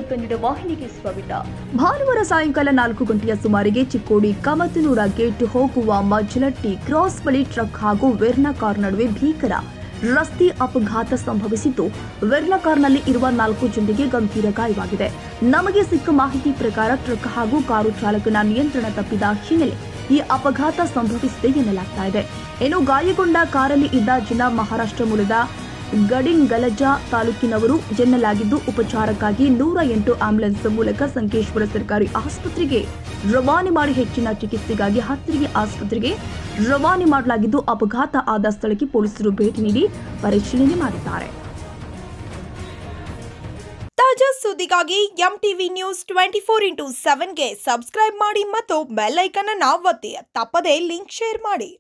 ಕನ್ನಡ ವಾಹಿನಿಗೆ ಸ್ವಾಗತ. ಭಾನುವಾರ ಸಾಯಂಕಾಲ 4 ಗಂಟೆಯ ಸುಮಾರಿಗೆ ಚಿಕ್ಕೋಡಿ ಕಮತನೂರ ಗೇಟ್ ಹೋಗುವ ಮಜ್ಲಟ್ಟಿ ಕ್ರಾಸ್ ಬಳಿ ಟ್ರಕ್ ಹಾಗೂ ವೆರ್ನಾ ಕಾರ್ ನಡುವೆ ಭೀಕರ ರಸ್ತೆ ಅಪಘಾತ ಸಂಭವಿಸಿದ್ದು, ವೆರ್ನಾ ಕಾರ್ನಲ್ಲಿ ಇರುವ 4 ಜನರಿಗೆ ಗಂಭೀರ ಗಾಯವಾಗಿದೆ. ನಮಗೆ ಸಿಕ್ಕ ಮಾಹಿತಿ ಪ್ರಕಾರ ಟ್ರಕ್ ಹಾಗೂ ಕಾರು ಚಾಲಕನ ನಿಯಂತ್ರಣ ತಪ್ಪಿದ ಹಿನ್ನೆಲೆ ಈ ಅಪಘಾತ ಸಂಭವಿಸಿದೆ ಎನ್ನಲಾಗ್ತಾ ಇದೆ. ಇನ್ನು ಗಾಯಗೊಂಡ ಕಾರಲ್ಲಿ ಇದ್ದ ಜನ ಮಹಾರಾಷ್ಟ್ರ ಮೂಲದ ಗಡಿಂಗಲಜ ತಾಲೂಕಿನವರು ಎನ್ನಲಾಗಿದ್ದು, ಉಪಚಾರಕ್ಕಾಗಿ 108 ಆಂಬ್ಯುಲೆನ್ಸ್ ಮೂಲಕ ಸಂಕೇಶ್ವರ ಸರ್ಕಾರಿ ಆಸ್ಪತ್ರೆಗೆ ರವಾನೆ ಮಾಡಿ ಹೆಚ್ಚಿನ ಚಿಕಿತ್ಸೆಗಾಗಿ ಹತ್ತಿರದ ಆಸ್ಪತ್ರೆಗೆ ರವಾನೆ ಮಾಡಲಾಗಿದ್ದು, ಅಪಘಾತ ಆದ ಸ್ಥಳಕ್ಕೆ ಪೊಲೀಸರು ಭೇಟಿ ನೀಡಿ ಪರಿಶೀಲನೆ ಮಾಡಿದ್ದಾರೆ. ತಾಜಾ ಸುದ್ದಿಗಾಗಿ ಎಂಟಿವಿ ನ್ಯೂಸ್ 24x7ಗೆ ಸಬ್ಸ್ಕ್ರೈಬ್ ಮಾಡಿ ಮತ್ತು ಬೆಲ್ ಐಕಾನ್ ಅನ್ನು ಒತ್ತಿ. ತಪ್ಪದೇ ಲಿಂಕ್ ಶೇರ್ ಮಾಡಿ.